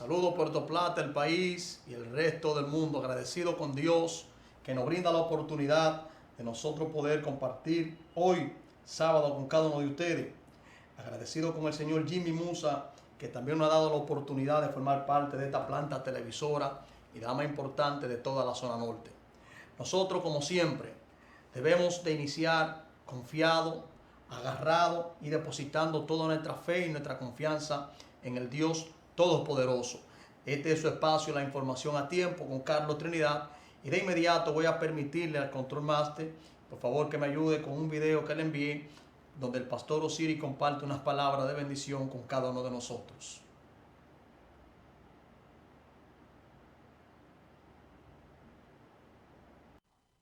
Saludo Puerto Plata, el país y el resto del mundo, agradecido con Dios que nos brinda la oportunidad de nosotros poder compartir hoy, sábado, con cada uno de ustedes. Agradecido con el señor Jimmy Musa, que también nos ha dado la oportunidad de formar parte de esta planta televisora y la más importante de toda la zona norte. Nosotros, como siempre, debemos de iniciar confiado, agarrado y depositando toda nuestra fe y nuestra confianza en el Dios Todopoderoso. Este es su espacio, la información a tiempo, con Carlos Trinidad. Y de inmediato voy a permitirle al Control Master, por favor, que me ayude con un video que le envié, donde el pastor Osiris comparte unas palabras de bendición con cada uno de nosotros.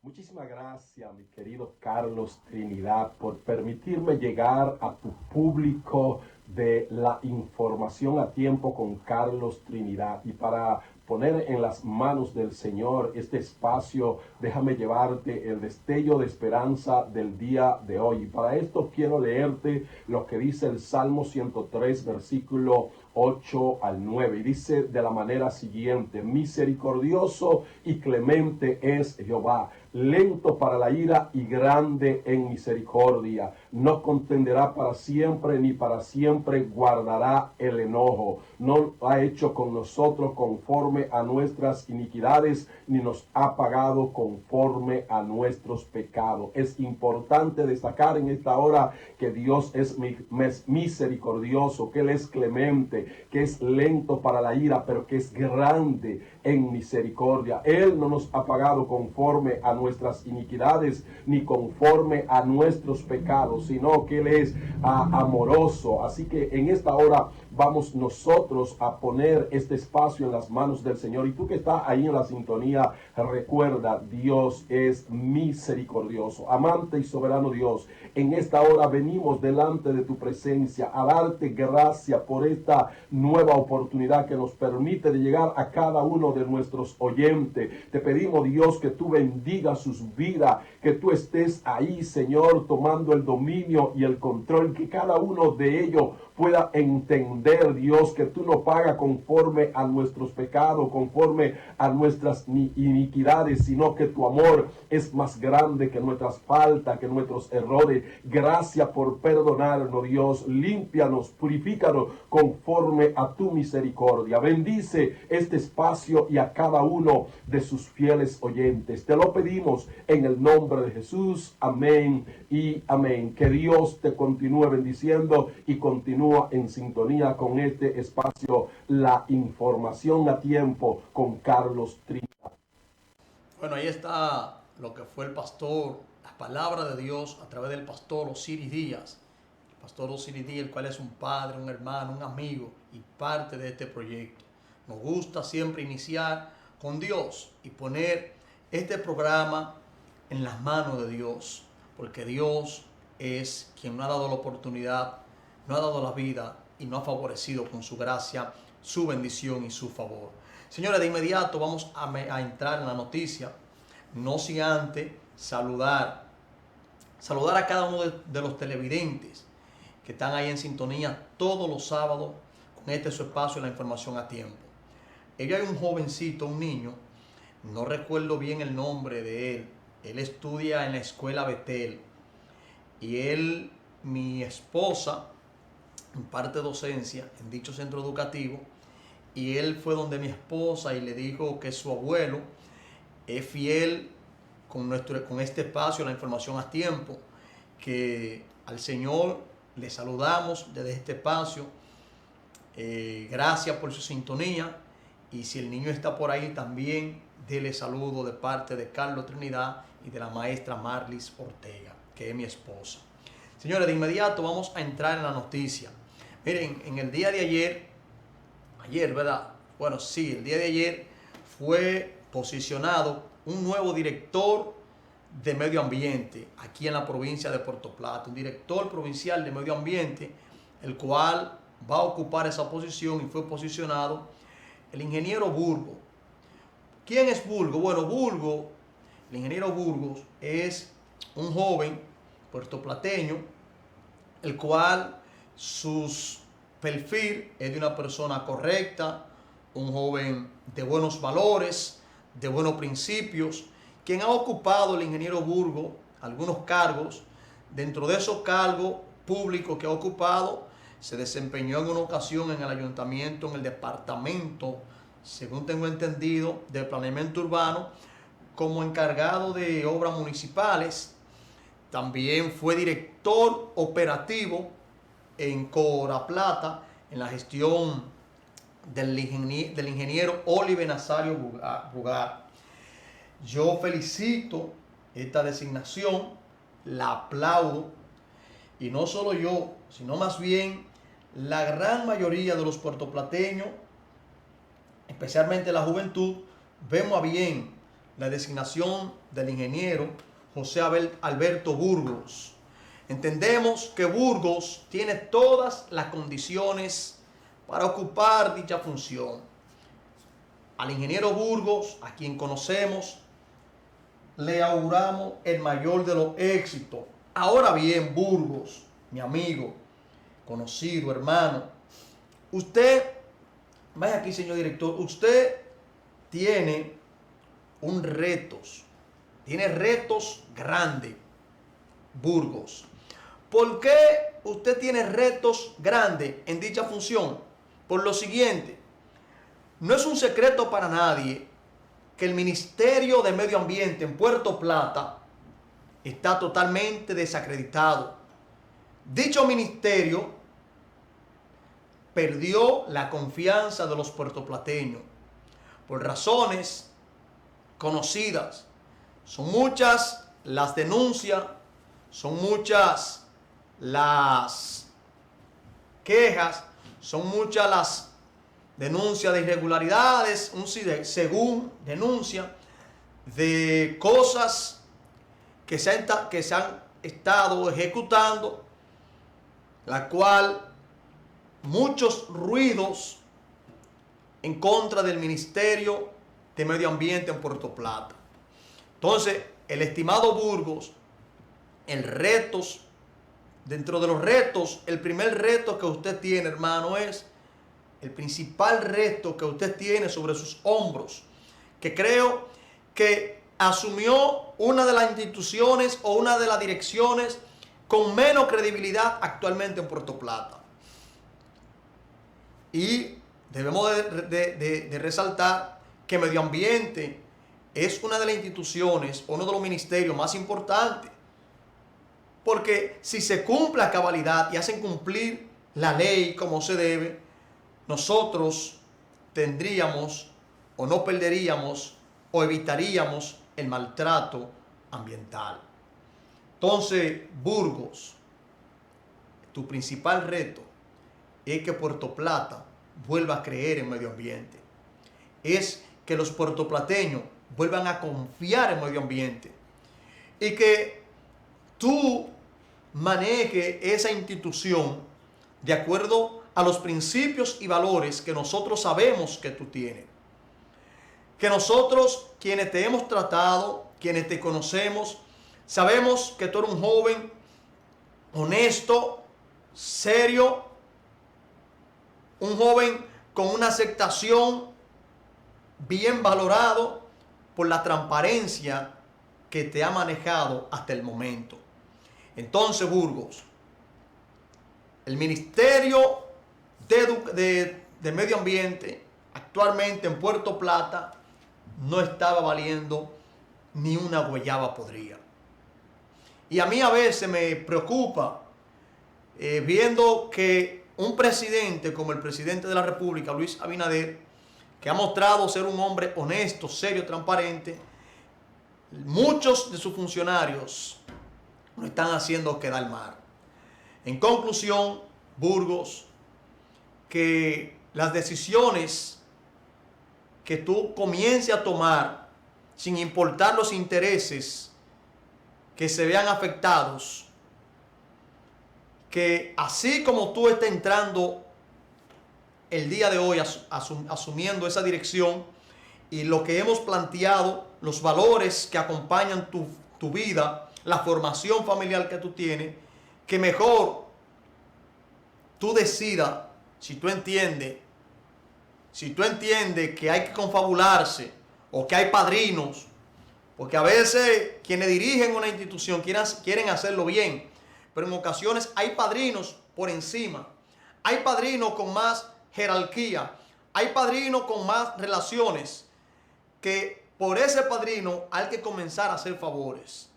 Muchísimas gracias, mi querido Carlos Trinidad, por permitirme llegar a tu público de la información a tiempo con Carlos Trinidad. Y para poner en las manos del Señor este espacio, déjame llevarte el destello de esperanza del día de hoy. Y para esto quiero leerte lo que dice el Salmo 103, versículo 8 al 9. Y dice de la manera siguiente: misericordioso y clemente es Jehová, lento para la ira y grande en misericordia. No contenderá para siempre, ni para siempre guardará el enojo. No ha hecho con nosotros conforme a nuestras iniquidades, ni nos ha pagado conforme a nuestros pecados. Es importante destacar en esta hora que Dios es misericordioso, que Él es clemente, que es lento para la ira, pero que es grande en misericordia. Él no nos ha pagado conforme a nuestras iniquidades, ni conforme a nuestros pecados, sino que Él es amoroso. Así que en esta hora vamos nosotros a poner este espacio en las manos del Señor. Y tú que estás ahí en la sintonía, recuerda, Dios es misericordioso, amante y soberano Dios. En esta hora venimos delante de tu presencia a darte gracias por esta nueva oportunidad que nos permite de llegar a cada uno de nuestros oyentes. Te pedimos, Dios, que tú bendigas sus vidas, que tú estés ahí, Señor, tomando el dominio y el control, que cada uno de ellos pueda entender, Dios, que tú no pagas conforme a nuestros pecados, conforme a nuestras iniquidades, sino que tu amor es más grande que nuestras faltas, que nuestros errores. Gracias por perdonarnos, Dios. Límpianos, purifícanos conforme a tu misericordia. Bendice este espacio y a cada uno de sus fieles oyentes. Te lo pedimos en el nombre de Jesús. Amén y amén. Que Dios te continúe bendiciendo y continúa en sintonía con este espacio, la información a tiempo con Carlos Trinidad. Bueno, ahí está lo que fue el pastor, la palabra de Dios a través del pastor Osiris Díaz. El pastor Osiris Díaz, el cual es un padre, un hermano, un amigo y parte de este proyecto. Nos gusta siempre iniciar con Dios y poner este programa en las manos de Dios, porque Dios es quien nos ha dado la oportunidad, nos ha dado la vida y nos ha favorecido con su gracia, su bendición y su favor. Señores, de inmediato vamos a entrar en la noticia, no sin antes saludar a cada uno de los televidentes que están ahí en sintonía todos los sábados con este su espacio, la información a tiempo. Ella hay un jovencito, un niño, no recuerdo bien el nombre de él. Él estudia en la escuela Betel y él, mi esposa, imparte docencia en dicho centro educativo, y él fue donde mi esposa y le dijo que su abuelo es fiel con este espacio, la información a tiempo, que al Señor le saludamos desde este espacio. Gracias por su sintonía, y si el niño está por ahí también, dele saludo de parte de Carlos Trinidad y de la maestra Marlis Ortega, que es mi esposa. Señores, de inmediato vamos a entrar en la noticia. Miren, en el día de ayer, ¿verdad? Bueno, sí, el día de ayer fue posicionado un nuevo director de medio ambiente aquí en la provincia de Puerto Plata, un director provincial de medio ambiente, el cual va a ocupar esa posición, y fue posicionado el ingeniero Burgos. ¿Quién es Burgos? Bueno, Burgos, el ingeniero Burgos, es un joven puertoplateño, el cual su perfil es de una persona correcta, un joven de buenos valores, de buenos principios, quien ha ocupado el ingeniero Burgos algunos cargos. Dentro de esos cargos públicos que ha ocupado, se desempeñó en una ocasión en el ayuntamiento, en el departamento, según tengo entendido, de planeamiento urbano, como encargado de obras municipales. También fue director operativo en Cora Plata, en la gestión del ingeniero Oliver Nazario Bugar. Yo felicito esta designación, la aplaudo, y no solo yo, sino más bien la gran mayoría de los puertoplateños, especialmente la juventud, vemos a bien la designación del ingeniero José Alberto Burgos. Entendemos que Burgos tiene todas las condiciones para ocupar dicha función. Al ingeniero Burgos, a quien conocemos, le auguramos el mayor de los éxitos. Ahora bien, Burgos, mi amigo, conocido, hermano, usted, vaya aquí, señor director, usted tiene tiene retos grandes, Burgos. ¿Por qué usted tiene retos grandes en dicha función? Por lo siguiente, no es un secreto para nadie que el Ministerio de Medio Ambiente en Puerto Plata está totalmente desacreditado. Dicho ministerio perdió la confianza de los puertoplateños por razones conocidas. Son muchas las denuncias, son muchas las quejas, son muchas las denuncias de irregularidades, según denuncia de cosas que se han estado ejecutando, la cual muchos ruidos en contra del Ministerio de Medio Ambiente en Puerto Plata. Entonces, el estimado Burgos, dentro de los retos, el primer reto que usted tiene, hermano, es el principal reto que usted tiene sobre sus hombros, que creo que asumió una de las instituciones o una de las direcciones con menos credibilidad actualmente en Puerto Plata. Y debemos de resaltar que Medio Ambiente es una de las instituciones, uno de los ministerios más importantes, porque si se cumple a cabalidad y hacen cumplir la ley como se debe, nosotros tendríamos o no perderíamos o evitaríamos el maltrato ambiental. Entonces, Burgos, tu principal reto es que Puerto Plata vuelva a creer en medio ambiente. Es que los puertoplateños vuelvan a confiar en medio ambiente. Y que tú manejes esa institución de acuerdo a los principios y valores que nosotros sabemos que tú tienes. Que nosotros, quienes te hemos tratado, quienes te conocemos, sabemos que tú eres un joven honesto, serio, un joven con una aceptación bien valorado por la transparencia que te ha manejado hasta el momento. Entonces, Burgos, el Ministerio de Medio Ambiente actualmente en Puerto Plata no estaba valiendo ni una guayaba podrida. Y a mí a veces me preocupa viendo que un presidente como el presidente de la República, Luis Abinader, que ha mostrado ser un hombre honesto, serio, transparente, muchos de sus funcionarios lo están haciendo quedar mal. En conclusión, Burgos, que las decisiones que tú comiences a tomar, sin importar los intereses que se vean afectados, que así como tú estás entrando el día de hoy asumiendo esa dirección y lo que hemos planteado, los valores que acompañan tu vida, la formación familiar que tú tienes, que mejor tú decidas, si tú entiendes si tú entiendes que hay que confabularse o que hay padrinos, porque a veces quienes dirigen una institución quieren hacerlo bien, pero en ocasiones hay padrinos por encima, hay padrinos con más jerarquía, hay padrinos con más relaciones, que por ese padrino hay que comenzar a hacer favores.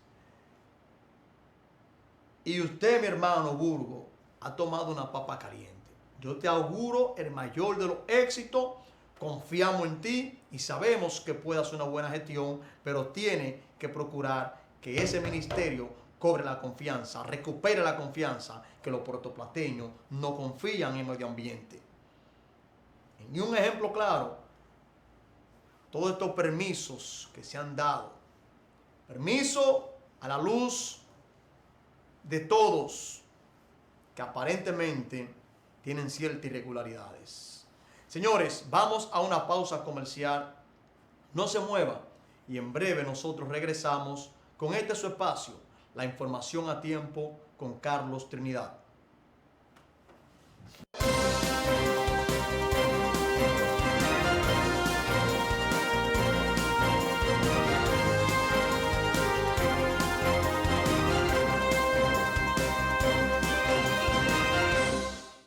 Y usted, mi hermano Burgo, ha tomado una papa caliente. Yo te auguro el mayor de los éxitos, confiamos en ti y sabemos que puedes hacer una buena gestión, pero tiene que procurar que ese ministerio cobre la confianza, recupere la confianza que los puertoplateños no confían en el medio ambiente. Y un ejemplo claro, todos estos permisos que se han dado, permiso a la luz de todos, que aparentemente tienen ciertas irregularidades. Señores, vamos a una pausa comercial. No se mueva y en breve nosotros regresamos con este su espacio, la información a tiempo con Carlos Trinidad.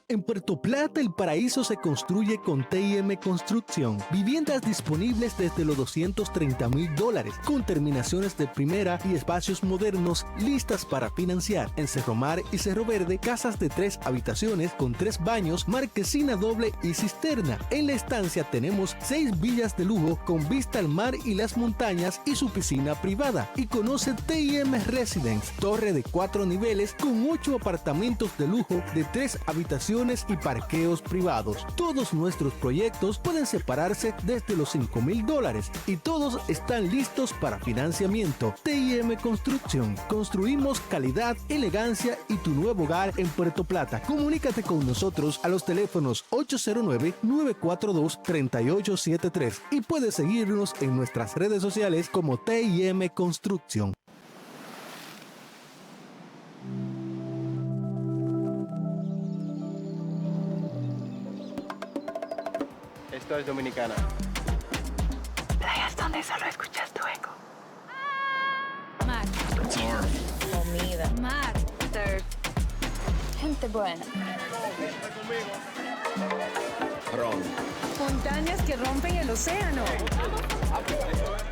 En Puerto Plata, el paraíso se construye con TIM Construcción. Viviendas disponibles desde los $230,000, con terminaciones de primera y espacios modernos listas para financiar. En Cerro Mar y Cerro Verde, casas de 3 habitaciones con 3 baños, marquesina doble y cisterna. En La Estancia tenemos 6 villas de lujo con vista al mar y las montañas y su piscina privada. Y conoce TIM Residence, torre de 4 niveles con 8 apartamentos de lujo de 3 habitaciones y parqueos privados. Todos nuestros proyectos pueden separarse desde los $5,000 y todos están listos para financiamiento. TIM Construcción. Construimos calidad, elegancia y tu nuevo hogar en Puerto Plata. Comunícate con nosotros a los teléfonos 809-942-3873 y puedes seguirnos en nuestras redes sociales como TIM Construcción. Esto es Dominicana. Playas donde solo escuchas tu eco. Mar. Comida. Mar. Surf. Gente buena. Ron. Montañas que rompen el océano.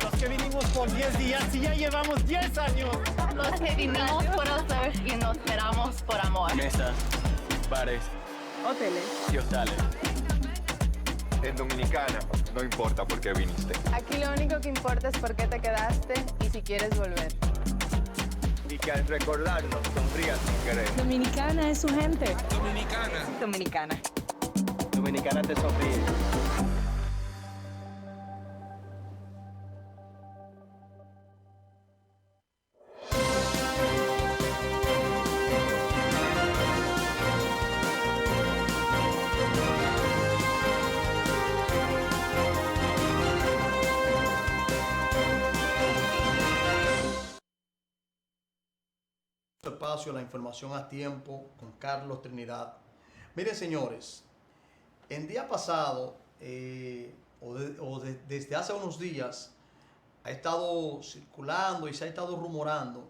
Los que vinimos por 10 días y ya llevamos 10 años. Los que vinimos por el surf y nos quedamos por amor. Mesas, bares Hoteles. y hostales. En Dominicana, no importa por qué viniste. Aquí lo único que importa es por qué te quedaste y si quieres volver. Y que al recordarlo, sonrías sin querer. Dominicana es su gente. Dominicana. Dominicana te sonríe. Espacio, la información a tiempo con Carlos Trinidad. Miren, señores, el día pasado desde hace unos días ha estado circulando y se ha estado rumorando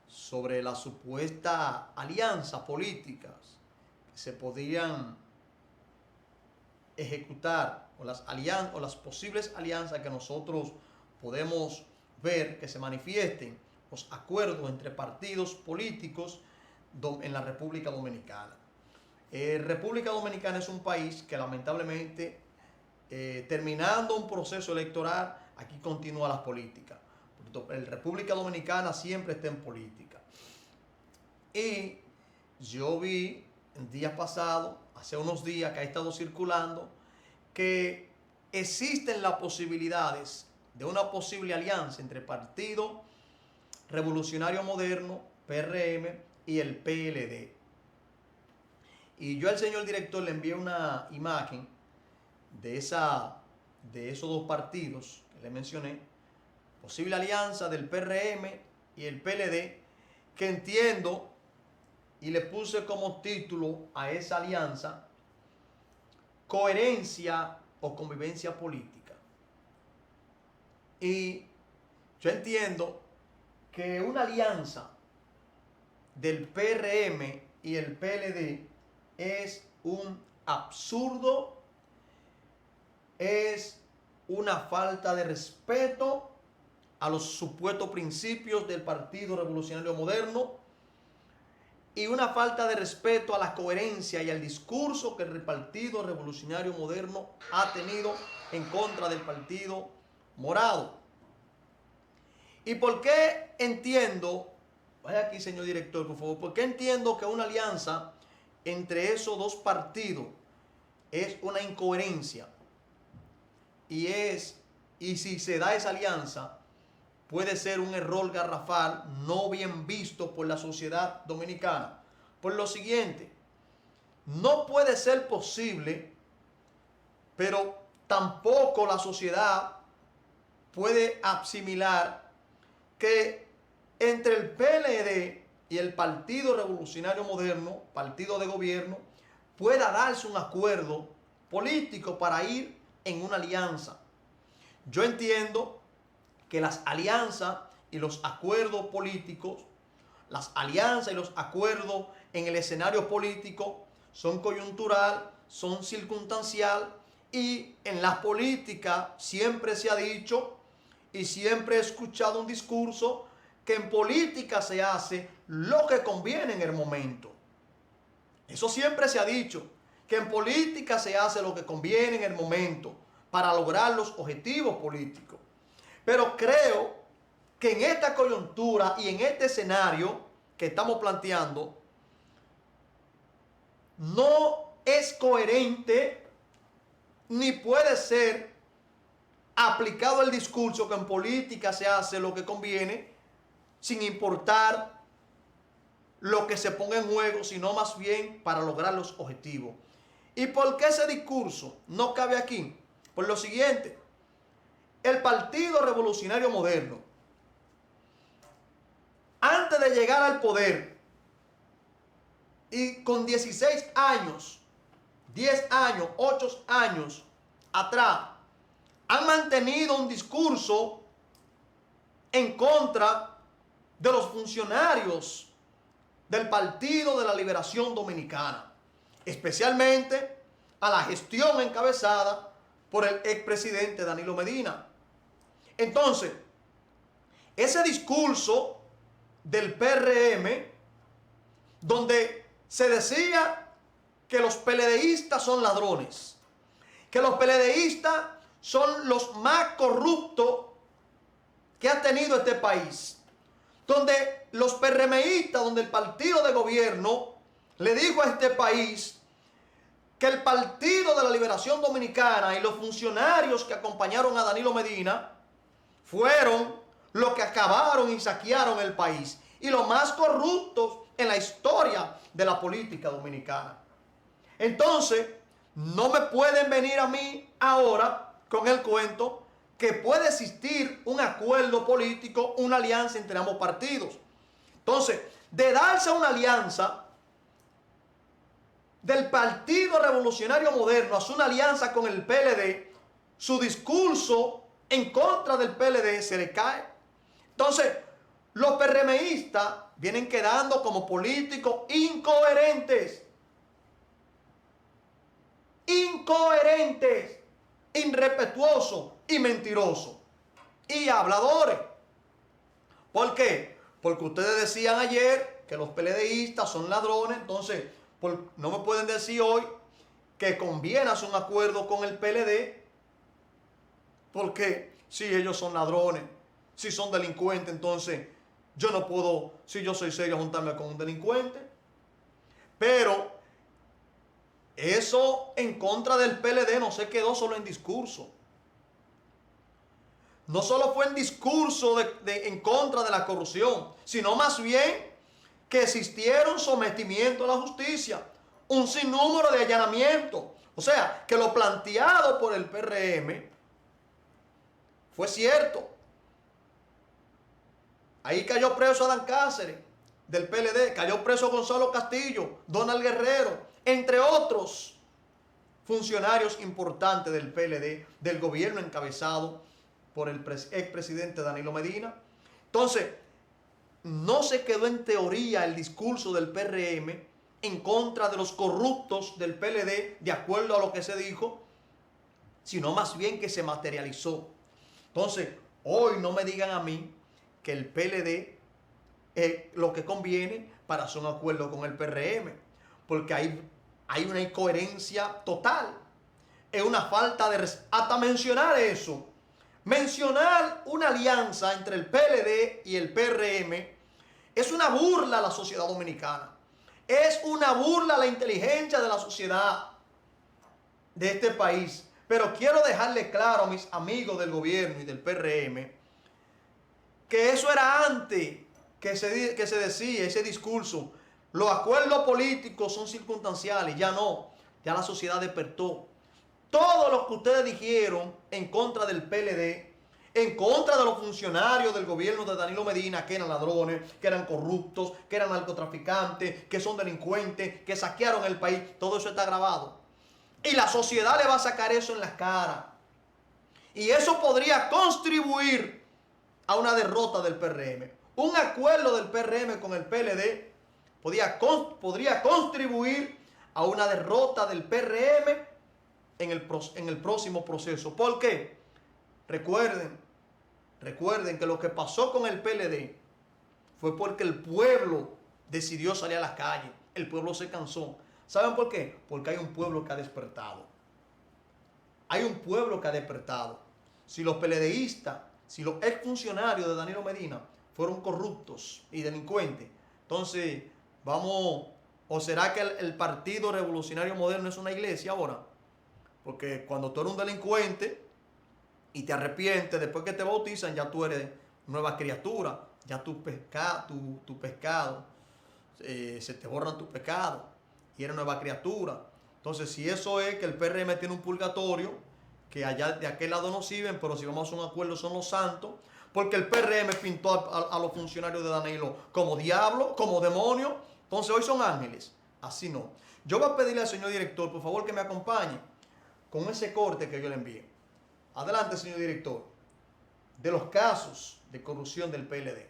sobre la supuesta alianza políticas que se podrían ejecutar o las posibles alianzas que nosotros podemos ver que se manifiesten, los acuerdos entre partidos políticos en la República Dominicana. República Dominicana es un país que lamentablemente, terminando un proceso electoral, aquí continúa la política. La República Dominicana siempre está en política. Y yo vi el día pasado, hace unos días que ha estado circulando, que existen las posibilidades de una posible alianza entre Partido Revolucionario Moderno, PRM, y el PLD. Y yo al señor director le envié una imagen de esos dos partidos que le mencioné, posible alianza del PRM y el PLD, que entiendo, y le puse como título a esa alianza, coherencia o convivencia política. Y yo entiendo que una alianza del PRM y el PLD es un absurdo, es una falta de respeto a los supuestos principios del Partido Revolucionario Moderno y una falta de respeto a la coherencia y al discurso que el Partido Revolucionario Moderno ha tenido en contra del Partido Morado. ¿Y por qué entiendo, vaya aquí señor director por favor, por qué entiendo que una alianza entre esos dos partidos es una incoherencia? Y si se da esa alianza, puede ser un error garrafal no bien visto por la sociedad dominicana. Por lo siguiente, no puede ser posible, pero tampoco la sociedad puede asimilar que entre el PLD y el Partido Revolucionario Moderno, partido de gobierno, pueda darse un acuerdo político para ir en una alianza. Yo entiendo que las alianzas y los acuerdos políticos, las alianzas y los acuerdos en el escenario político son coyuntural, son circunstancial, y en la política siempre se ha dicho y siempre he escuchado un discurso que en política se hace lo que conviene en el momento. Eso siempre se ha dicho, que en política se hace lo que conviene en el momento para lograr los objetivos políticos. Pero creo que en esta coyuntura y en este escenario que estamos planteando, no es coherente ni puede ser aplicado el discurso que en política se hace lo que conviene, sin importar lo que se ponga en juego, sino más bien para lograr los objetivos. ¿Y por qué ese discurso no cabe aquí? Por lo siguiente, el Partido Revolucionario Moderno, antes de llegar al poder, y con 16 años, 10 años, 8 años atrás, han mantenido un discurso en contra de los funcionarios del Partido de la Liberación Dominicana, especialmente a la gestión encabezada por el expresidente Danilo Medina. Entonces, ese discurso del PRM, donde se decía que los PLDistas son ladrones, que los PLDistas son los más corruptos que ha tenido este país, donde los PRMistas, donde el partido de gobierno le dijo a este país que el Partido de la Liberación Dominicana y los funcionarios que acompañaron a Danilo Medina fueron los que acabaron y saquearon el país y los más corruptos en la historia de la política dominicana. Entonces, no me pueden venir a mí ahora con el cuento que puede existir un acuerdo político, una alianza entre ambos partidos. Entonces, de darse una alianza del Partido Revolucionario Moderno, hacer una alianza con el PLD, su discurso en contra del PLD se le cae. Entonces, los PRMistas vienen quedando como políticos incoherentes, irrespetuosos y mentirosos y habladores. ¿Por qué? Porque ustedes decían ayer que los PLDistas son ladrones, entonces no me pueden decir hoy que conviene hacer un acuerdo con el PLD, porque si ellos son ladrones, si son delincuentes, entonces yo no puedo, si yo soy serio, juntarme con un delincuente. Pero eso en contra del PLD no se quedó solo en discurso. No solo fue en discurso en contra de la corrupción, sino más bien que existieron sometimiento a la justicia, un sinnúmero de allanamientos. O sea, que lo planteado por el PRM fue cierto. Ahí cayó preso Adán Cáceres, del PLD, cayó preso Gonzalo Castillo, Donald Guerrero, entre otros funcionarios importantes del PLD, del gobierno encabezado por el expresidente Danilo Medina. Entonces, no se quedó en teoría el discurso del PRM en contra de los corruptos del PLD, de acuerdo a lo que se dijo, sino más bien que se materializó. Entonces, hoy no me digan a mí que el PLD es lo que conviene para hacer un acuerdo con el PRM, porque hay una incoherencia total. Es una falta de hasta mencionar eso. Mencionar una alianza entre el PLD y el PRM es una burla a la sociedad dominicana. Es una burla a la inteligencia de la sociedad de este país. Pero quiero dejarle claro a mis amigos del gobierno y del PRM que eso era antes que se decía ese discurso. Los acuerdos políticos son circunstanciales, ya no. Ya la sociedad despertó. Todo lo que ustedes dijeron en contra del PLD, en contra de los funcionarios del gobierno de Danilo Medina, que eran ladrones, que eran corruptos, que eran narcotraficantes, que son delincuentes, que saquearon el país, todo eso está grabado. Y la sociedad le va a sacar eso en la cara. Y eso podría contribuir a una derrota del PRM. Un acuerdo del PRM con el PLD podría contribuir a una derrota del PRM en el próximo proceso. ¿Por qué? Recuerden que lo que pasó con el PLD fue porque el pueblo decidió salir a las calles. El pueblo se cansó. ¿Saben por qué? Porque hay un pueblo que ha despertado. Hay un pueblo que ha despertado. Si los PLDistas, si los exfuncionarios de Danilo Medina fueron corruptos y delincuentes, entonces vamos, ¿o será que el Partido Revolucionario Moderno es una iglesia ahora? Porque cuando tú eres un delincuente y te arrepientes, después que te bautizan, ya tú eres nueva criatura, ya tu pecado, se te borran tus pecados y eres nueva criatura. Entonces, si eso es que el PRM tiene un purgatorio, que allá de aquel lado no sirven, pero si vamos a un acuerdo son los santos, porque el PRM pintó a los funcionarios de Danilo como diablo, como demonio, entonces hoy son ángeles. Así no. Yo voy a pedirle al señor director, por favor, que me acompañe con ese corte que yo le envié. Adelante, señor director, de los casos de corrupción del PLD.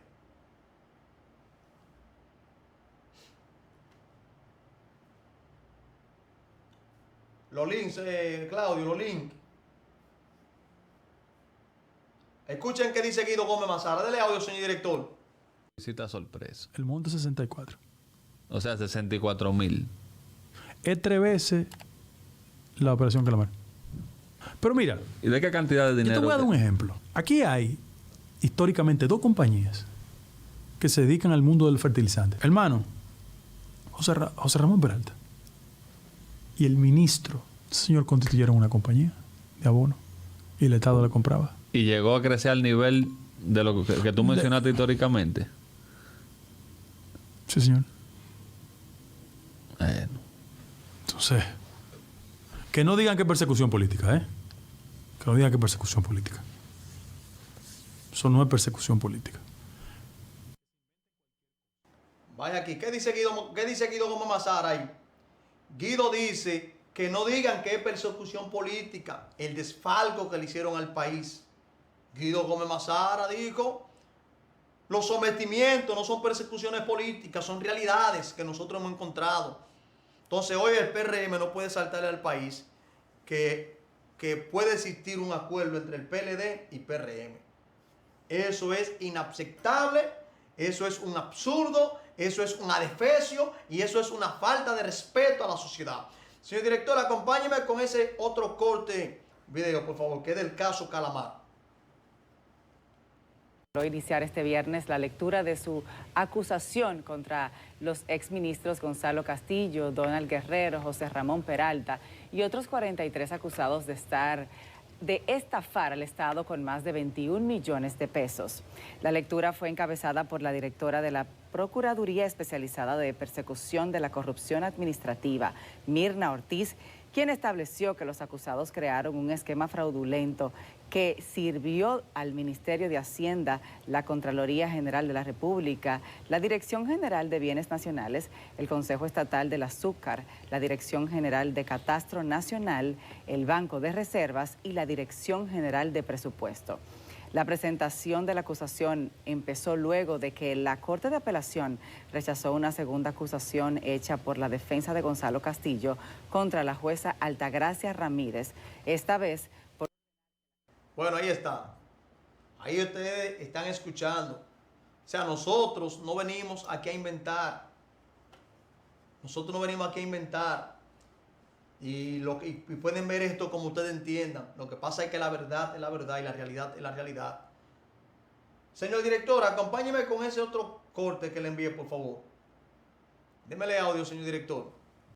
Los links, Claudio, los links. Escuchen qué dice Guido Gómez Mazara. Dele audio, señor director. Visita sorpresa. El monto es 64. O sea, 64,000. Es 3 veces la operación Calamar. Pero mira. ¿Y de qué cantidad de dinero? Yo te voy a dar un ejemplo. Aquí hay históricamente 2 compañías que se dedican al mundo del fertilizante. Hermano, José Ramón Peralta y el ministro, señor, constituyeron una compañía de abono y el Estado le compraba. Y llegó a crecer al nivel de lo que tú mencionaste históricamente. Sí, señor. Bueno. Entonces, que no digan que es persecución política, ¿eh? Que no digan que es persecución política. Eso no es persecución política. Vaya aquí, ¿qué dice Guido Gómez Mazara ahí? Guido dice que no digan que es persecución política el desfalco que le hicieron al país. Guido Gómez Mazara dijo, los sometimientos no son persecuciones políticas, son realidades que nosotros hemos encontrado. Entonces hoy el PRM no puede saltarle al país que puede existir un acuerdo entre el PLD y PRM. Eso es inaceptable, eso es un absurdo, eso es un adefesio y eso es una falta de respeto a la sociedad. Señor director, acompáñeme con ese otro corte video, por favor, que es del caso Calamar. Iniciar este viernes la lectura de su acusación contra los exministros Gonzalo Castillo, Donald Guerrero, José Ramón Peralta y otros 43 acusados de estafar al Estado con más de 21 millones de pesos. La lectura fue encabezada por la directora de la Procuraduría Especializada de Persecución de la Corrupción Administrativa, Mirna Ortiz, quien estableció que los acusados crearon un esquema fraudulento que sirvió al Ministerio de Hacienda, la Contraloría General de la República, la Dirección General de Bienes Nacionales, el Consejo Estatal del Azúcar, la Dirección General de Catastro Nacional, el Banco de Reservas y la Dirección General de Presupuesto. La presentación de la acusación empezó luego de que la Corte de Apelación rechazó una segunda acusación hecha por la defensa de Gonzalo Castillo contra la jueza Altagracia Ramírez, esta vez por... Bueno, ahí está. Ahí ustedes están escuchando. O sea, nosotros no venimos aquí a inventar. Nosotros no venimos aquí a inventar. Y pueden ver esto como ustedes entiendan. Lo que pasa es que la verdad es la verdad y la realidad es la realidad. Señor director, acompáñeme con ese otro corte que le envié, por favor. Démele audio, señor director.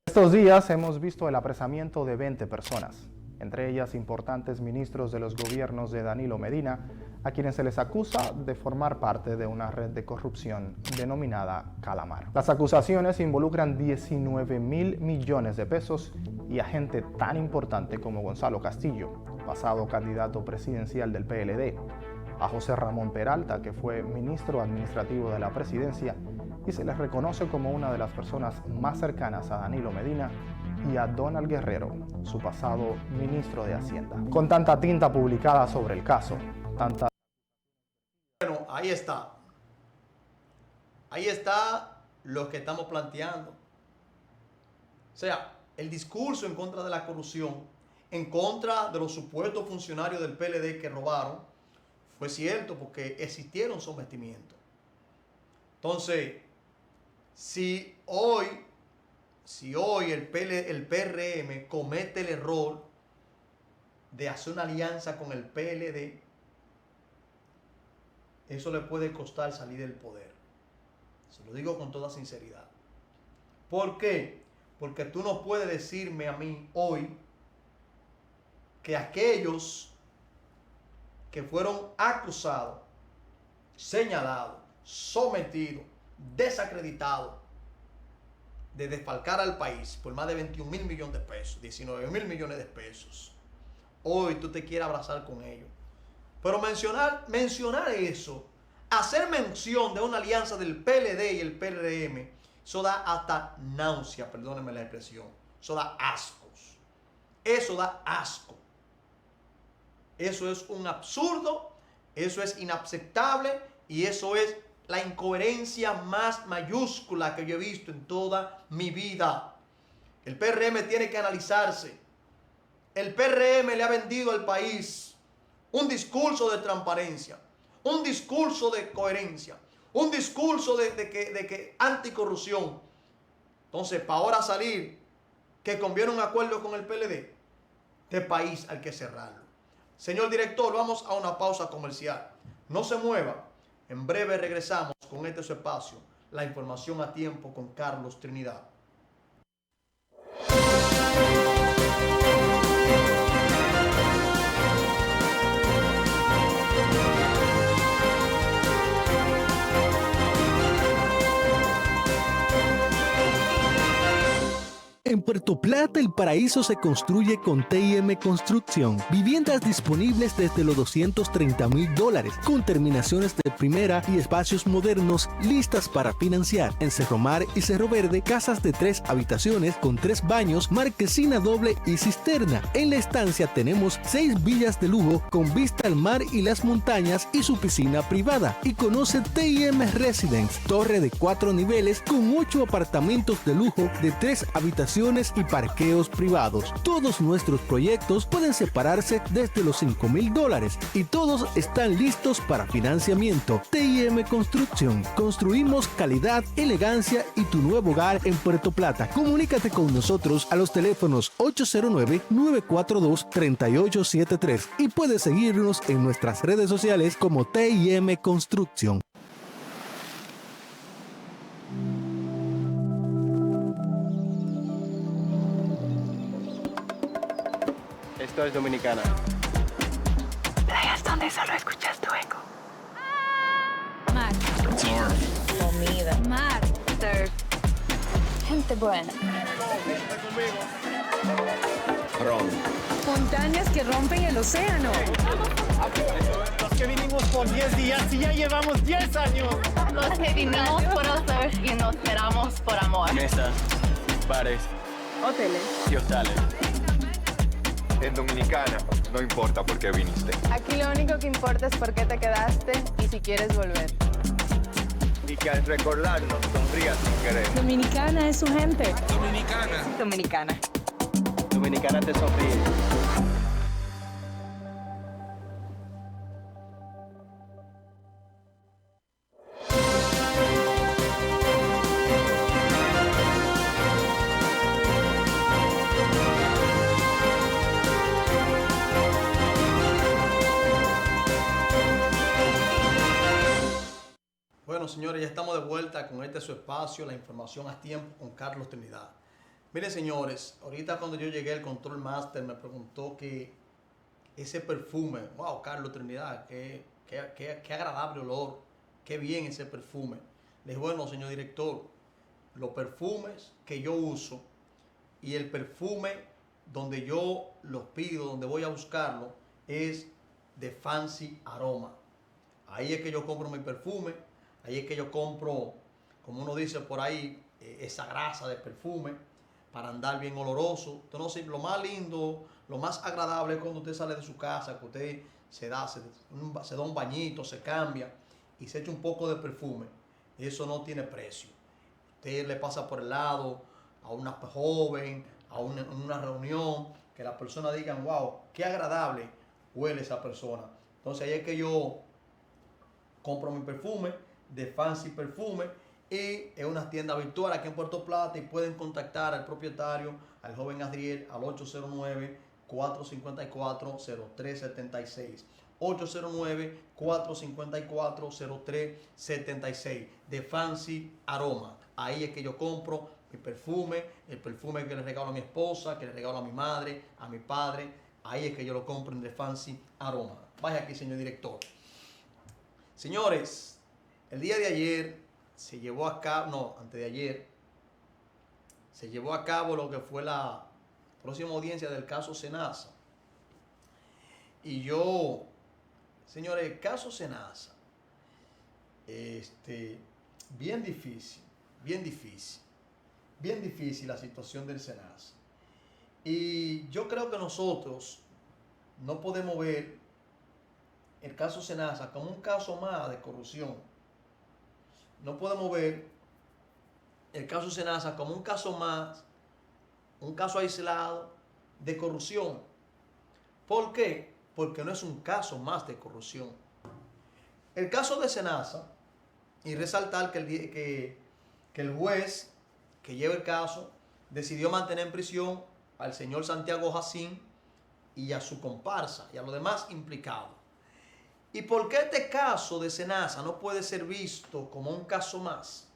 Estos días hemos visto el apresamiento de 20 personas, entre ellas importantes ministros de los gobiernos de Danilo Medina, a quienes se les acusa de formar parte de una red de corrupción denominada Calamar. Las acusaciones involucran 19.000 millones de pesos y a gente tan importante como Gonzalo Castillo, pasado candidato presidencial del PLD, a José Ramón Peralta, que fue ministro administrativo de la presidencia y se les reconoce como una de las personas más cercanas a Danilo Medina, y a Donald Guerrero, su pasado ministro de Hacienda. Con tanta tinta publicada sobre el caso, Bueno, ahí está. Ahí está lo que estamos planteando. O sea, el discurso en contra de la corrupción, en contra de los supuestos funcionarios del PLD que robaron, fue cierto porque existieron sometimientos. Entonces, si hoy el PRM comete el error de hacer una alianza con el PLD, eso le puede costar salir del poder. Se lo digo con toda sinceridad. ¿Por qué? Porque tú no puedes decirme a mí hoy que aquellos que fueron acusados, señalados, sometidos, desacreditados de desfalcar al país por más de 21.000 millones de pesos, 19.000 millones de pesos, hoy tú te quieres abrazar con ellos. Pero mencionar eso, hacer mención de una alianza del PLD y el PRM, eso da hasta náusea, perdónenme la expresión. Eso da ascos. Eso da asco. Eso es un absurdo, eso es inaceptable y eso es la incoherencia más mayúscula que yo he visto en toda mi vida. El PRM tiene que analizarse. El PRM le ha vendido al país un discurso de transparencia, un discurso de coherencia, un discurso de que anticorrupción. Entonces, para ahora salir que conviene un acuerdo con el PLD, este país hay que cerrarlo. Señor director, vamos a una pausa comercial. No se mueva. En breve regresamos con este su espacio, la información a tiempo con Carlos Trinidad. En Puerto Plata, el paraíso se construye con TIM Construcción. Viviendas disponibles desde los $230,000, con terminaciones de primera y espacios modernos listas para financiar. En Cerro Mar y Cerro Verde, casas de 3 habitaciones con 3 baños, marquesina doble y cisterna. En la estancia tenemos 6 villas de lujo con vista al mar y las montañas y su piscina privada. Y conoce TIM Residence, torre de 4 niveles con 8 apartamentos de lujo de 3 habitaciones y parqueos privados. Todos nuestros proyectos pueden separarse desde los $5,000 y todos están listos para financiamiento. TIM Construcción. Construimos calidad, elegancia y tu nuevo hogar en Puerto Plata. Comunícate con nosotros a los teléfonos 809-942-3873 y puedes seguirnos en nuestras redes sociales como TIM Construcción. Esto es Dominicana. Playas donde solo escuchas tu eco. Mar. Surf. Comida. Mar. Surf. Gente buena. Ven conmigo. que rompen el océano. Los que vinimos por 10 días y ya llevamos 10 años. Los que vinimos por hacer y nos quedamos por amor. Mesas, bares, Hoteles. y hostales. En Dominicana, no importa por qué viniste. Aquí lo único que importa es por qué te quedaste y si quieres volver. Y que al recordarnos sonrías sin querer. Dominicana es su gente. Dominicana. Dominicana te sonríe. Bueno, señores, ya estamos de vuelta con este su espacio, la información a tiempo con Carlos Trinidad. Miren, señores, ahorita cuando yo llegué al Control Master me preguntó que ese perfume, wow, Carlos Trinidad, qué agradable olor, qué bien ese perfume. Le dije, bueno, señor director, los perfumes que yo uso y el perfume donde yo los pido, donde voy a buscarlo, es de Fancy Aroma. Ahí es que yo compro mi perfume. Ahí es que yo compro, como uno dice por ahí, esa grasa de perfume para andar bien oloroso. Entonces, lo más lindo, lo más agradable es cuando usted sale de su casa, que usted se da un bañito, se cambia y se echa un poco de perfume. Eso no tiene precio. Usted le pasa por el lado a una joven, a una reunión, que las personas digan, wow, qué agradable huele esa persona. Entonces, ahí es que yo compro mi perfume de Fancy Perfume y es una tienda virtual aquí en Puerto Plata y pueden contactar al propietario, al joven Adriel, al 809-454-0376. 809-454-0376 de Fancy Aroma. Ahí es que yo compro mi perfume, el perfume que le regalo a mi esposa, que le regalo a mi madre, a mi padre. Ahí es que yo lo compro en The Fancy Aroma. Vaya aquí, señor director. Señores, el día de ayer se llevó a cabo, antes de ayer, se llevó a cabo lo que fue la próxima audiencia del caso Senasa. Y yo, señores, el caso Senasa, bien difícil la situación del Senasa. Y yo creo que nosotros no podemos ver el caso Senasa como un caso más de corrupción. No podemos ver el caso Senasa como un caso más, un caso aislado de corrupción. ¿Por qué? Porque no es un caso más de corrupción. El caso de Senasa, y resaltar que el juez que lleva el caso decidió mantener en prisión al señor Santiago Jacín y a su comparsa y a los demás implicados. ¿Y por qué este caso de Senasa no puede ser visto como un caso más?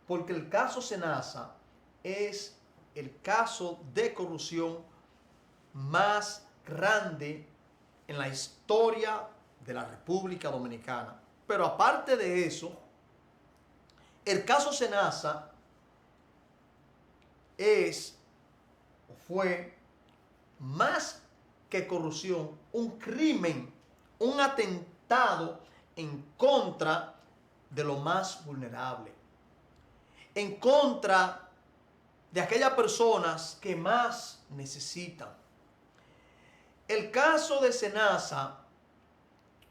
Porque el caso Senasa es el caso de corrupción más grande en la historia de la República Dominicana. Pero aparte de eso, el caso Senasa fue más que corrupción, un crimen, un atentado en contra de lo más vulnerable, en contra de aquellas personas que más necesitan. El caso de Senasa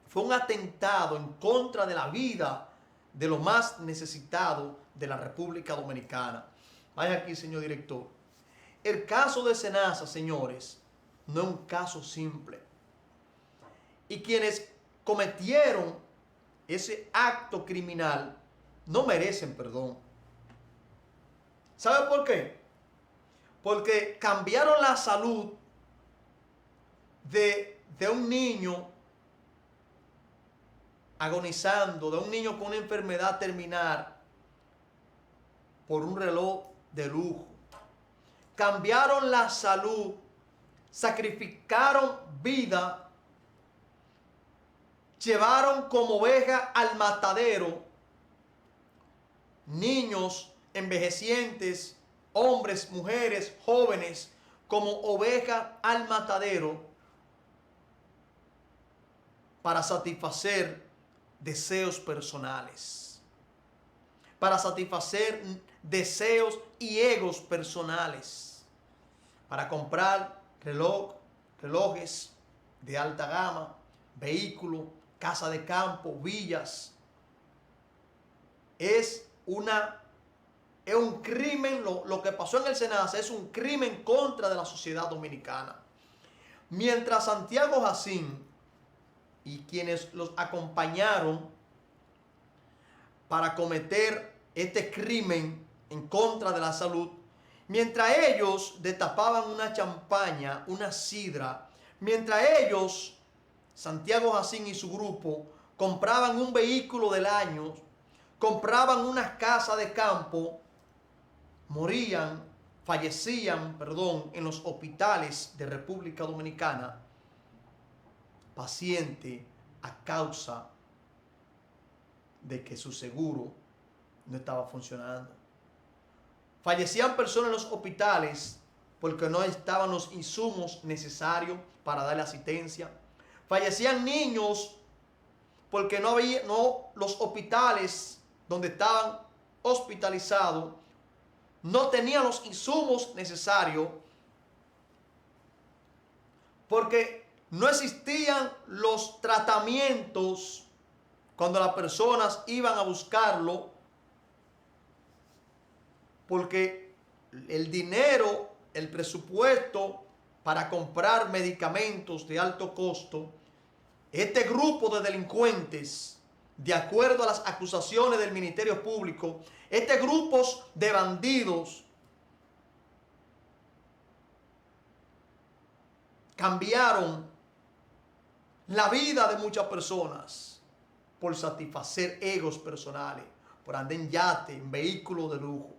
fue un atentado en contra de la vida de los más necesitados de la República Dominicana. Vaya aquí, señor director. El caso de Senasa, señores, no es un caso simple. Y quienes cometieron ese acto criminal no merecen perdón. ¿Sabe por qué? Porque cambiaron la salud de un niño agonizando, de un niño con una enfermedad terminal, por un reloj de lujo. Cambiaron la salud, sacrificaron vida, llevaron como oveja al matadero niños envejecientes, hombres, mujeres, jóvenes, como oveja al matadero para satisfacer deseos personales, para satisfacer deseos y egos personales, para comprar relojes de alta gama, vehículos, casa de campo, villas. Es un crimen, lo que pasó en el SENASA es un crimen contra de la sociedad dominicana. Mientras Santiago Jacín y quienes los acompañaron para cometer este crimen en contra de la salud, mientras ellos destapaban una champaña, una sidra, mientras ellos, Santiago Jacín y su grupo, compraban un vehículo del año, compraban una casa de campo, fallecían, en los hospitales de República Dominicana, pacientes a causa de que su seguro no estaba funcionando. Fallecían personas en los hospitales porque no estaban los insumos necesarios para darle asistencia. Fallecían niños porque los hospitales donde estaban hospitalizados no tenían los insumos necesarios, porque no existían los tratamientos cuando las personas iban a buscarlo, porque el dinero, el presupuesto para comprar medicamentos de alto costo, este grupo de delincuentes, de acuerdo a las acusaciones del Ministerio Público, este grupo de bandidos cambiaron la vida de muchas personas por satisfacer egos personales, por andar en yate, en vehículos de lujo.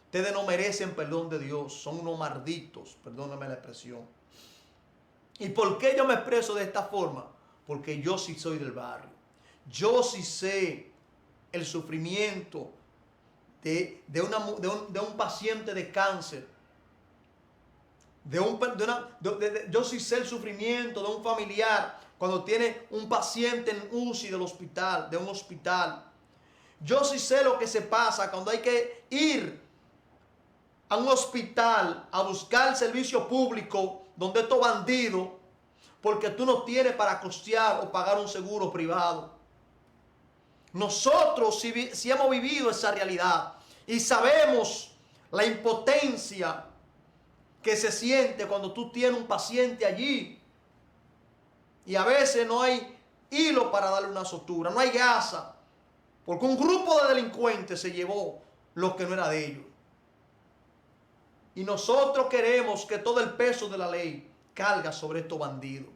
Ustedes no merecen perdón de Dios, son unos malditos, perdóname la expresión. ¿Y por qué yo me expreso de esta forma? Porque yo sí soy del barrio. Yo sí sé el sufrimiento de un paciente de cáncer. Yo sí sé el sufrimiento de un familiar cuando tiene un paciente en UCI de un hospital. Yo sí sé lo que se pasa cuando hay que ir a un hospital a buscar servicio público donde estos bandidos, porque tú no tienes para costear o pagar un seguro privado. Nosotros sí hemos vivido esa realidad y sabemos la impotencia que se siente cuando tú tienes un paciente allí y a veces no hay hilo para darle una sutura, no hay gasa, porque un grupo de delincuentes se llevó lo que no era de ellos. Y nosotros queremos que todo el peso de la ley carga sobre estos bandidos.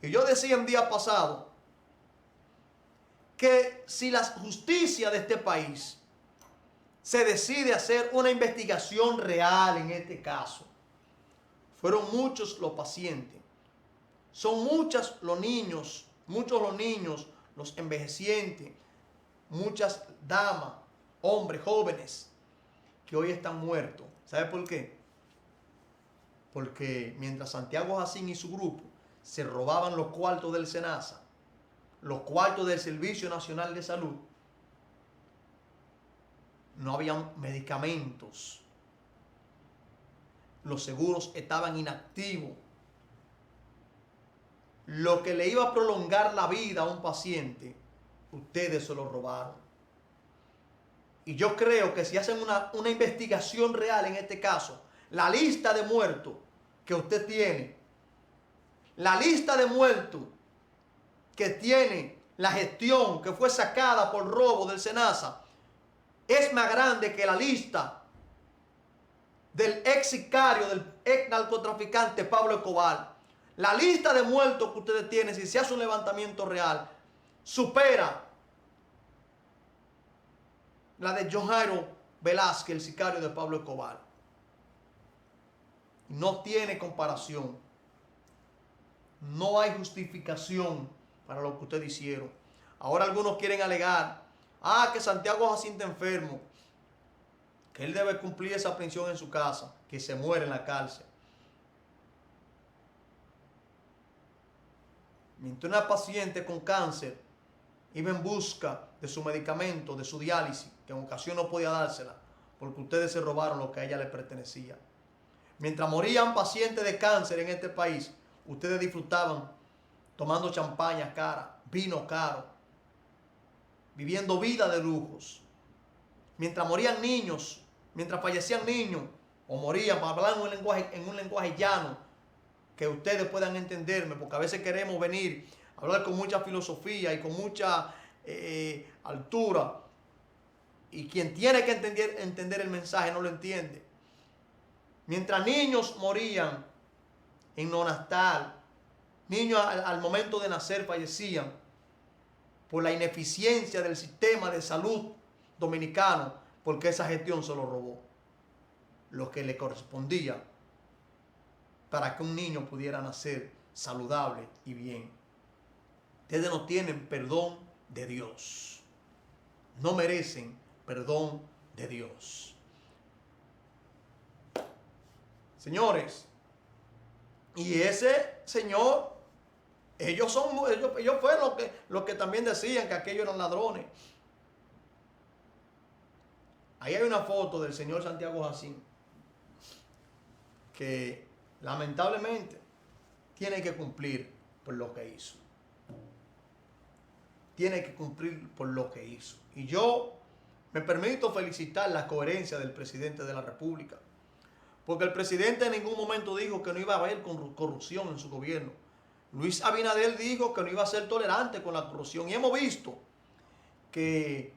Y yo decía en día pasado que si la justicia de este país se decide hacer una investigación real en este caso, fueron muchos los pacientes, son muchos los niños, los envejecientes, muchas damas, hombres, jóvenes, que hoy están muertos. ¿Sabe por qué? Porque mientras Santiago Jacín y su grupo se robaban los cuartos del SENASA, los cuartos del Servicio Nacional de Salud, no había medicamentos. Los seguros estaban inactivos. Lo que le iba a prolongar la vida a un paciente, ustedes se lo robaron. Y yo creo que si hacen una investigación real en este caso, la lista de muertos que usted tiene, la lista de muertos que tiene la gestión que fue sacada por robo del SENASA, es más grande que la lista del ex sicario, del ex narcotraficante Pablo Escobar. La lista de muertos que ustedes tienen, si se hace un levantamiento real, supera la de John Jairo Velázquez, el sicario de Pablo Escobar. No tiene comparación. No hay justificación para lo que ustedes hicieron. Ahora algunos quieren alegar, que Santiago Jacín está enfermo, que él debe cumplir esa prisión en su casa, que se muere en la cárcel. mientras una paciente con cáncer iba en busca de su medicamento, de su diálisis, que en ocasión no podía dársela, porque ustedes se robaron lo que a ella le pertenecía. Mientras morían pacientes de cáncer en este país, ustedes disfrutaban tomando champaña cara, vino caro, viviendo vida de lujos. Mientras morían niños, mientras fallecían niños, o morían, para hablar en un lenguaje llano, que ustedes puedan entenderme, porque a veces queremos venir a hablar con mucha filosofía y con mucha altura, y quien tiene que entender el mensaje no lo entiende. Mientras niños morían en neonatal, niños al momento de nacer fallecían por la ineficiencia del sistema de salud dominicano, porque esa gestión se lo robó lo que le correspondía para que un niño pudiera nacer saludable y bien. Ustedes no tienen perdón de Dios. No merecen perdón de Dios. Señores, y ese señor, ellos fueron los que también decían que aquellos eran ladrones. Ahí hay una foto del señor Santiago Jacín, que lamentablemente tiene que cumplir por lo que hizo. Tiene que cumplir por lo que hizo. Y yo me permito felicitar la coherencia del presidente de la República, porque el presidente en ningún momento dijo que no iba a haber corrupción en su gobierno. Luis Abinader dijo que no iba a ser tolerante con la corrupción, y hemos visto que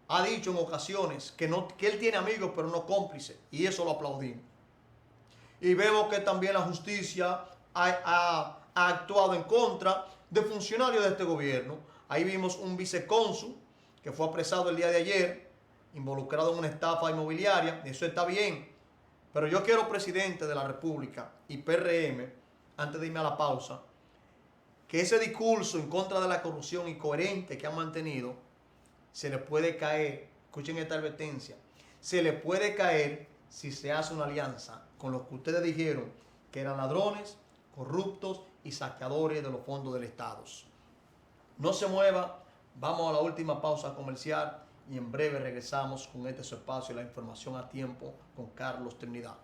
ha dicho en ocasiones que él tiene amigos pero no cómplices, y eso lo aplaudimos. Y vemos que también la justicia ha actuado en contra de funcionarios de este gobierno. Ahí vimos un vicecónsul que fue apresado el día de ayer, involucrado en una estafa inmobiliaria. Eso está bien. Pero yo quiero, presidente de la República y PRM, antes de irme a la pausa, que ese discurso en contra de la corrupción y coherente que han mantenido, se le puede caer, escuchen esta advertencia, se le puede caer si se hace una alianza con los que ustedes dijeron que eran ladrones, corruptos y saqueadores de los fondos del Estado. No se mueva, vamos a la última pausa comercial y en breve regresamos con este su espacio, la información a tiempo con Carlos Trinidad.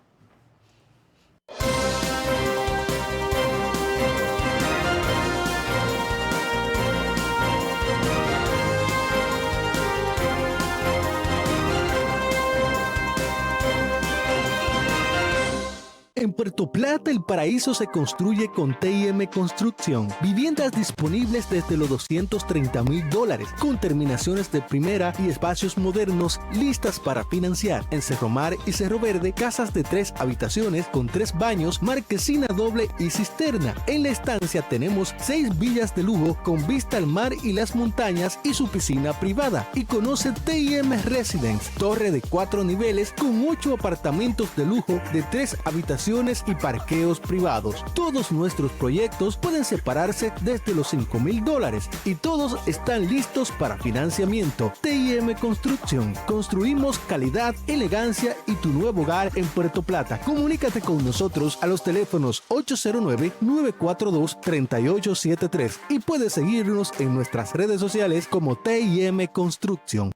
En Puerto Plata, el paraíso se construye con TIM Construcción. Viviendas disponibles desde los $230,000, con terminaciones de primera y espacios modernos listas para financiar. En Cerro Mar y Cerro Verde, casas de 3 habitaciones con 3 baños, marquesina doble y cisterna. En la estancia tenemos 6 villas de lujo con vista al mar y las montañas y su piscina privada. Y conoce TIM Residence, torre de 4 niveles con 8 apartamentos de lujo de 3 habitaciones y parqueos privados. Todos nuestros proyectos pueden separarse desde los $5,000 y todos están listos para financiamiento. TIM Construcción. Construimos calidad, elegancia y tu nuevo hogar en Puerto Plata. Comunícate con nosotros a los teléfonos 809-942-3873 y puedes seguirnos en nuestras redes sociales como TIM Construcción.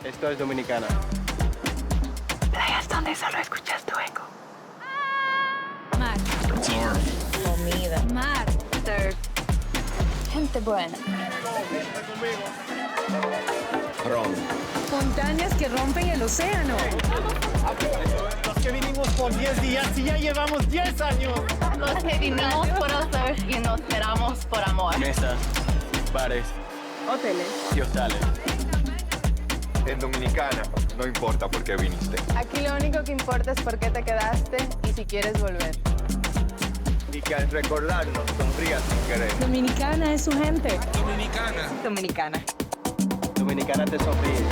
Esto es Dominicana. Playas donde solo escuchas tu eco. Mar. Comida. Mar. Surf. Gente buena. Ron. Montañas que rompen el océano. Los que vinimos por 10 días y ya llevamos 10 años. Los que vinimos por hacer y nos quedamos por amor. Mesas, bares, Hoteles. y hostales. En Dominicana, no importa por qué viniste. Aquí lo único que importa es por qué te quedaste y si quieres volver. Y que al recordarnos sonrías sin querer. Dominicana es su gente. Dominicana. Dominicana te sonríe.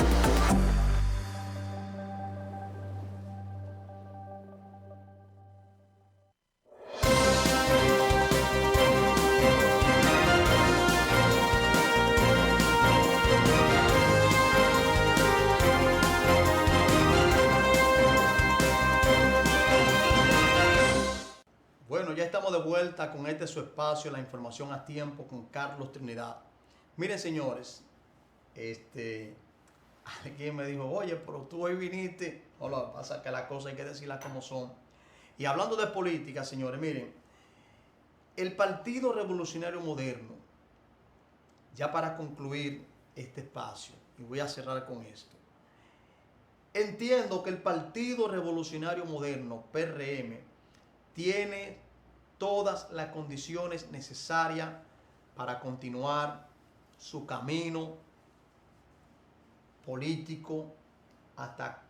vuelta con este su espacio, la información a tiempo con Carlos Trinidad. Miren, señores, alguien me dijo, oye, pero tú hoy viniste. No, lo que pasa es que las cosas hay que decirlas como son. Y hablando de política, señores, miren, el Partido Revolucionario Moderno, ya para concluir este espacio, y voy a cerrar con esto. Entiendo que el Partido Revolucionario Moderno, PRM, tiene todas las condiciones necesarias para continuar su camino político hasta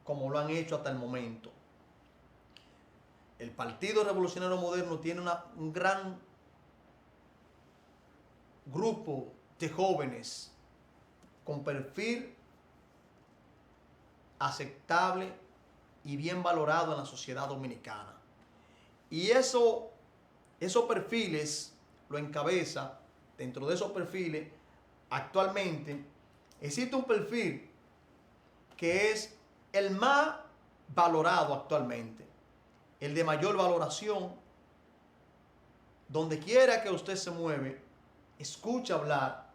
como lo han hecho hasta el momento. El Partido Revolucionario Moderno tiene un gran grupo de jóvenes con perfil aceptable y bien valorado en la sociedad dominicana. Y esos perfiles lo encabeza, dentro de esos perfiles, actualmente existe un perfil que es el más valorado actualmente, el de mayor valoración. Donde quiera que usted se mueve, escucha hablar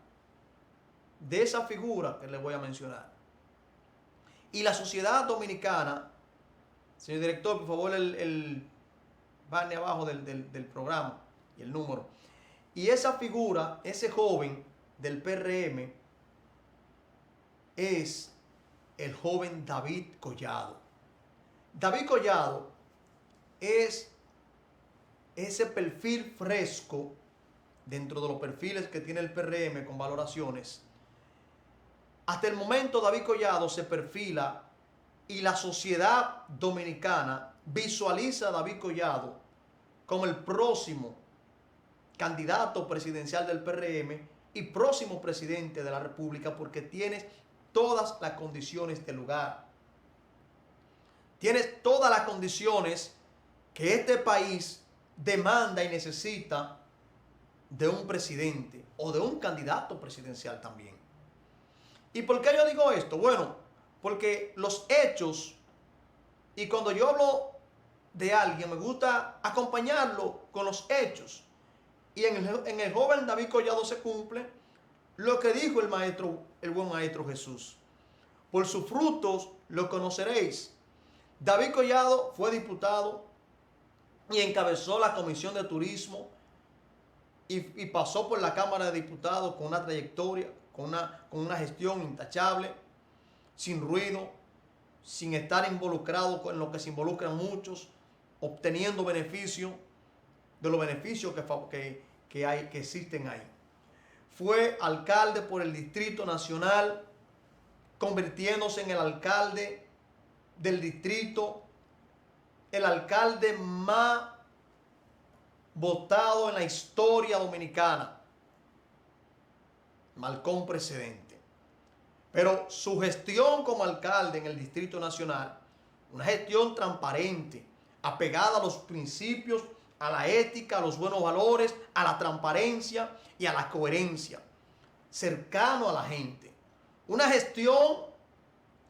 de esa figura que les voy a mencionar. Y la sociedad dominicana, señor director, por favor, el banner abajo del programa y el número. Y esa figura, ese joven del PRM, es el joven David Collado. David Collado es ese perfil fresco dentro de los perfiles que tiene el PRM con valoraciones. Hasta el momento David Collado se perfila y la sociedad dominicana visualiza a David Collado como el próximo candidato presidencial del PRM y próximo presidente de la República, porque tienes todas las condiciones del lugar. Tienes todas las condiciones que este país demanda y necesita de un presidente o de un candidato presidencial también. ¿Y por qué yo digo esto? Bueno, porque los hechos, y cuando yo hablo de alguien me gusta acompañarlo con los hechos, y en el joven David Collado se cumple lo que dijo el buen maestro Jesús: por sus frutos los conoceréis. David Collado fue diputado y encabezó la Comisión de Turismo y pasó por la Cámara de Diputados con una trayectoria, con una gestión intachable, sin ruido, sin estar involucrado con lo que se involucran muchos, obteniendo beneficios de los beneficios que existen ahí. Fue alcalde por el Distrito Nacional, convirtiéndose en el alcalde del distrito, el alcalde más votado en la historia dominicana. Marcó un precedente. Pero su gestión como alcalde en el Distrito Nacional, una gestión transparente, apegada a los principios, a la ética, a los buenos valores, a la transparencia y a la coherencia, cercano a la gente. Una gestión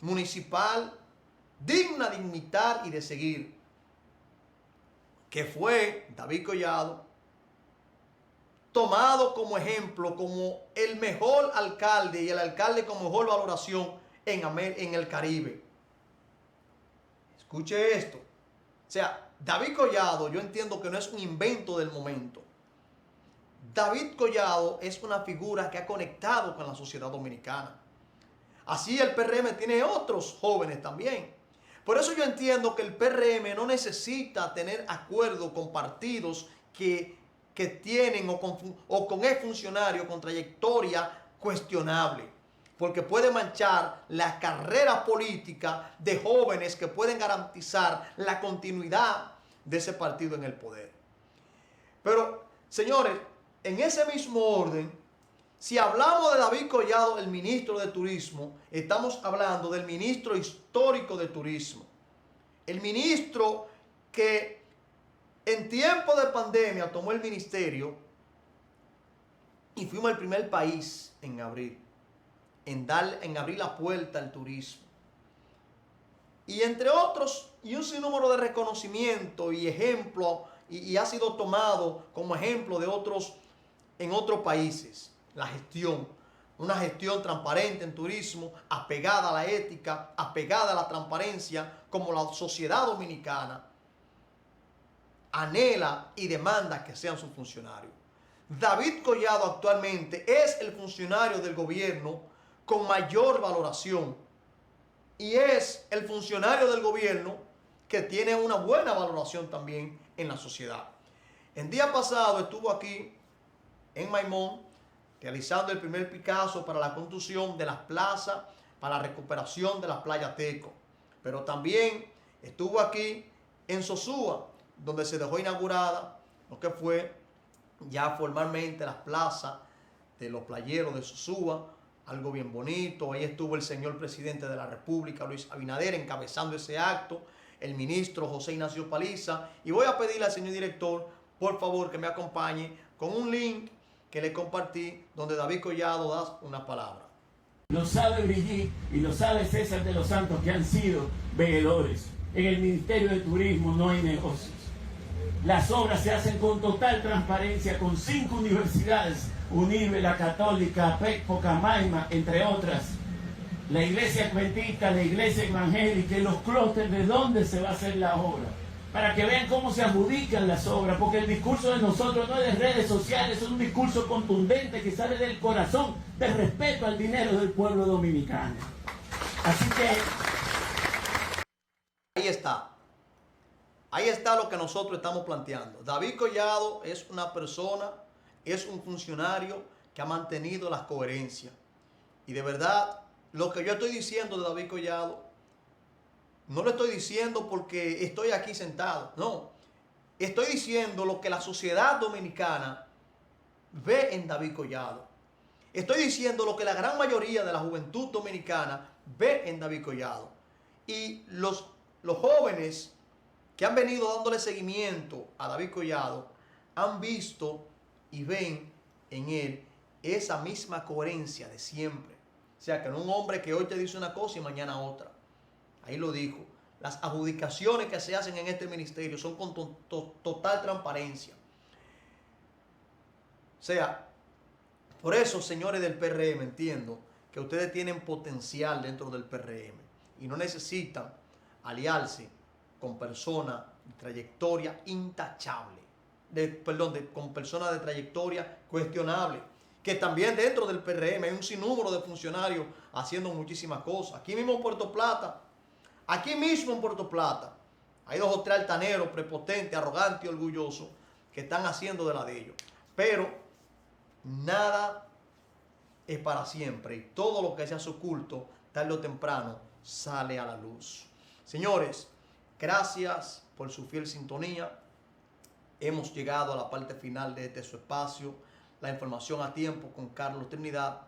municipal digna de imitar y de seguir, que fue David Collado tomado como ejemplo, como el mejor alcalde y el alcalde con mejor valoración en el Caribe. Escuche esto. O sea, David Collado, yo entiendo que no es un invento del momento. David Collado es una figura que ha conectado con la sociedad dominicana. Así el PRM tiene otros jóvenes también. Por eso yo entiendo que el PRM no necesita tener acuerdo con partidos que tienen o con exfuncionarios con trayectoria cuestionable, porque puede manchar la carrera política de jóvenes que pueden garantizar la continuidad de ese partido en el poder. Pero, señores, en ese mismo orden, si hablamos de David Collado, el ministro de Turismo, estamos hablando del ministro histórico de Turismo. El ministro que en tiempo de pandemia tomó el ministerio y fuimos el primer país en abrir la puerta al turismo. Y entre otros, y un sinnúmero de reconocimiento y ejemplo y ha sido tomado como ejemplo de otros en otros países. La gestión, una gestión transparente en turismo, apegada a la ética, apegada a la transparencia, como la sociedad dominicana anhela y demanda que sean sus funcionarios. David Collado actualmente es el funcionario del gobierno con mayor valoración y es el funcionario del gobierno que tiene una buena valoración también en la sociedad. El día pasado estuvo aquí en Maimón realizando el primer Picasso para la construcción de las plazas, para la recuperación de las playas Teco. Pero también estuvo aquí en Sosúa, donde se dejó inaugurada lo que fue ya formalmente las plazas de los playeros de Sosúa, algo bien bonito. Ahí estuvo el señor presidente de la República, Luis Abinader, encabezando ese acto, el ministro José Ignacio Paliza, y voy a pedirle al señor director, por favor, que me acompañe con un link que le compartí, donde David Collado da una palabra. Lo sabe Brigitte y lo sabe César de los Santos, que han sido veedores. En el Ministerio de Turismo no hay negocios. Las obras se hacen con total transparencia, con 5 universidades, UNIBE, la Católica, APEC, Pocamaima, entre otras. La iglesia adventista, la iglesia evangélica, los clústeres, de dónde se va a hacer la obra. Para que vean cómo se adjudican las obras, porque el discurso de nosotros no es de redes sociales, es un discurso contundente que sale del corazón, de respeto al dinero del pueblo dominicano. Así que... Ahí está. Ahí está lo que nosotros estamos planteando. David Collado es una persona, es un funcionario que ha mantenido la coherencia. Y de verdad, lo que yo estoy diciendo de David Collado, no lo estoy diciendo porque estoy aquí sentado, no. Estoy diciendo lo que la sociedad dominicana ve en David Collado. Estoy diciendo lo que la gran mayoría de la juventud dominicana ve en David Collado. Y los jóvenes que han venido dándole seguimiento a David Collado han visto y ven en él esa misma coherencia de siempre. O sea, que no un hombre que hoy te dice una cosa y mañana otra. Ahí lo dijo. Las adjudicaciones que se hacen en este ministerio son con total transparencia. O sea, por eso, señores del PRM, entiendo que ustedes tienen potencial dentro del PRM y no necesitan aliarse con personas de trayectoria intachable, con personas de trayectoria cuestionable, que también dentro del PRM hay un sinnúmero de funcionarios haciendo muchísimas cosas. Aquí mismo en Puerto Plata, hay 2 o 3 altaneros prepotentes, arrogantes y orgullosos que están haciendo de la de ellos. Pero nada es para siempre y todo lo que se hace oculto, tarde o temprano, sale a la luz. Señores, gracias por su fiel sintonía. Hemos llegado a la parte final de su espacio, la información a tiempo con Carlos Trinidad.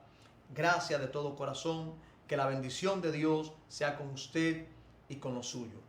Gracias de todo corazón. Que la bendición de Dios sea con usted y con los suyos.